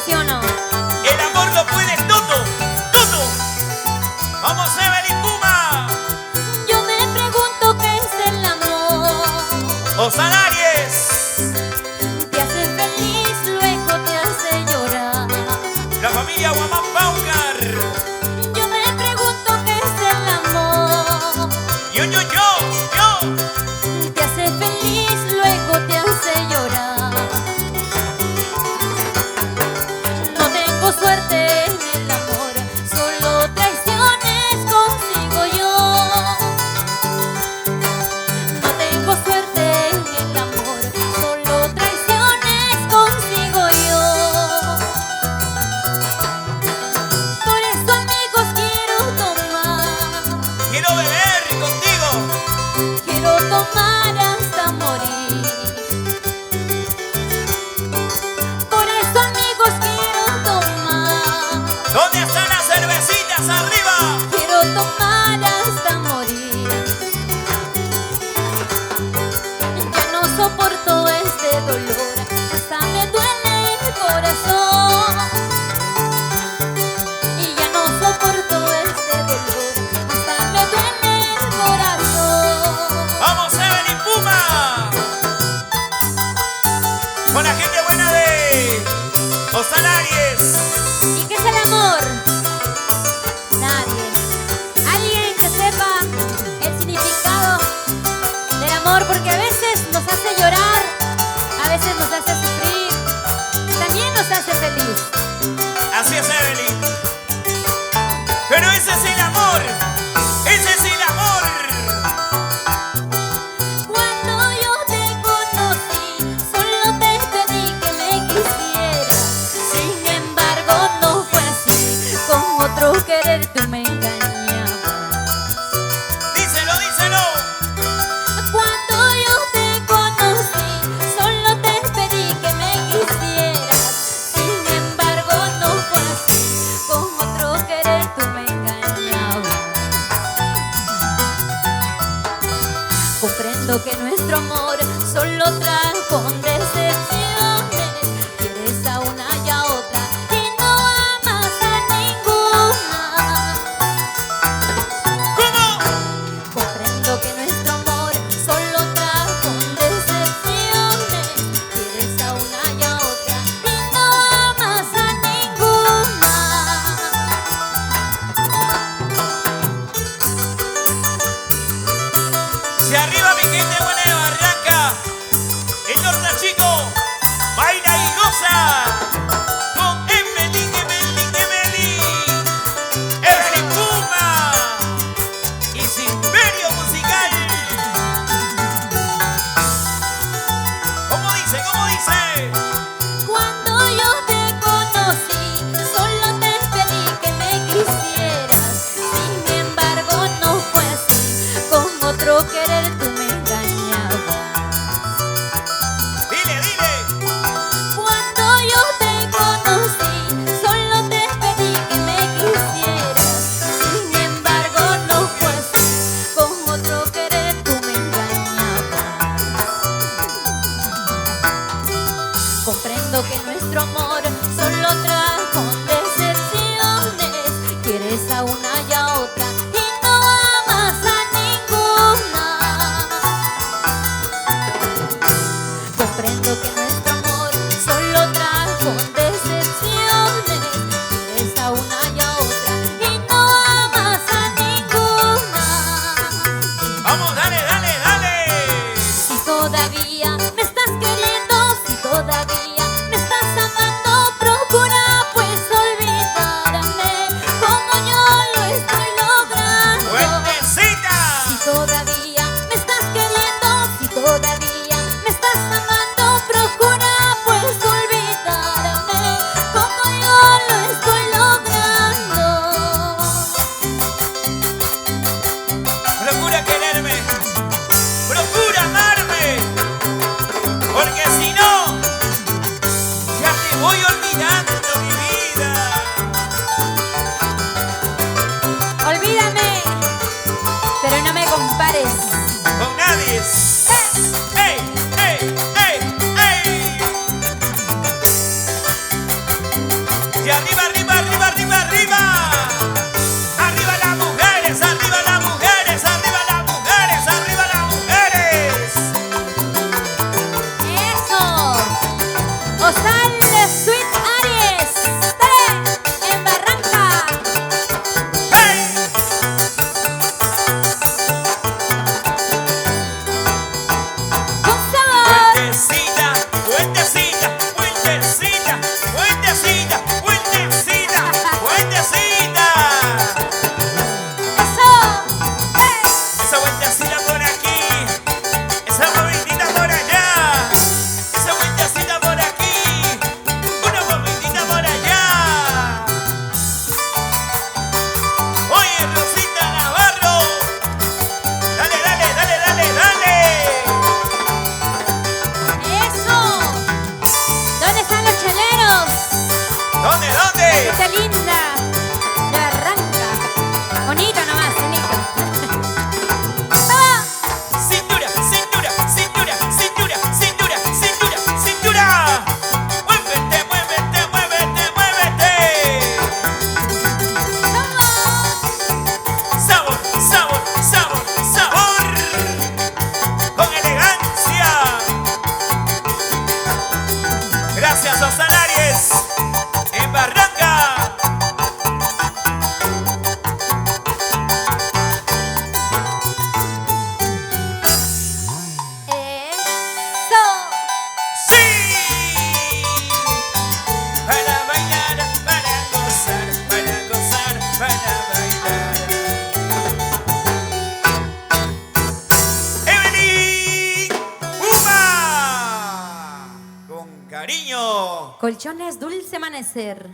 ¿sí o no? El amor lo puede todo, todo. Vamos, Evelyn Puma. Yo me pregunto qué es el amor. Osana Aries. Te hace feliz, luego te hace llorar. La familia Guamán Paucar. Yo me pregunto qué es el amor. Yo. Te hace feliz, luego te hace llorar. No tengo suerte en el amor, solo traiciones consigo yo. No tengo suerte en el amor, solo traiciones consigo yo. Por eso, amigos, quiero tomar. Quiero beber contigo. Quiero tomar hasta morir. Por eso, amigos, quiero tomar. ¿Dónde están las cervecitas? ¡Arriba! Quiero tomar hasta morir. Ya no soporto este dolor, hasta me duele el corazón. Y ya no soporto este dolor, hasta me duele el corazón. ¡Vamos, Evelyn Puma! Con la gente buena de Osana Aries. ¿Y qué es el amor? Nadie. Alguien que sepa el significado del amor, porque a veces nos hace llorar, a veces nos hace sufrir, también nos hace feliz. Así es, Evelyn. Pero ese es el amor. Ese es el amor. Cuando yo te conocí, solo te pedí que me quisieras. Sin embargo, no fue así. Con otro querer tú me engañabas. Díselo, díselo. Cuando yo te conocí, solo te pedí que me quisieras. Sin embargo, no fue así. Con otro querer tú me engañabas. Comprendo que nuestro amor solo trajo decepciones. Quieres a una y a otra y no amas a ninguna. ¿Cómo? Comprendo que nuestro amor solo trajo decepciones. Quieres a una y a otra y no amas a ninguna. Si arriba mi gente buena de Barranca. El norte chico. Baila y goza. Con Evelyn, Evelyn, Evelyn. Evelyn Puma. Y sin Imperio Musical. ¿Cómo dice? ¿Cómo dice? Cuando yo te conocí, solo te pedí que me quisieras. Sin embargo, no fue así. Con otro querer tú me engañabas. Dile, dile. Cuando yo te conocí, solo te pedí que me quisieras. Sin embargo, no fue así. Con otro querer tú me engañabas. Comprendo que nuestro amor solo trajo decepciones. Quieres a una y a otra y no amas a ninguna. Comprendo que nuestro amor solo trajo decepciones. Quieres a una y a otra y no amas a ninguna. Vamos, dale, dale, dale. Si todavía me estás queriendo, si todavía me estás amando, procura pues olvidarme como yo lo estoy logrando. ¡Fuertecita! Si todavía me estás queriendo, si todavía me estás amando, procura pues olvidarme como yo lo estoy logrando. Procura quererme. Procura amarme. Porque si no, ya te voy olvidando, mi vida. Olvídame, pero no me compares. Con nadie. ¡Ey, ey, ey, ey! Colchones Dulce Amanecer.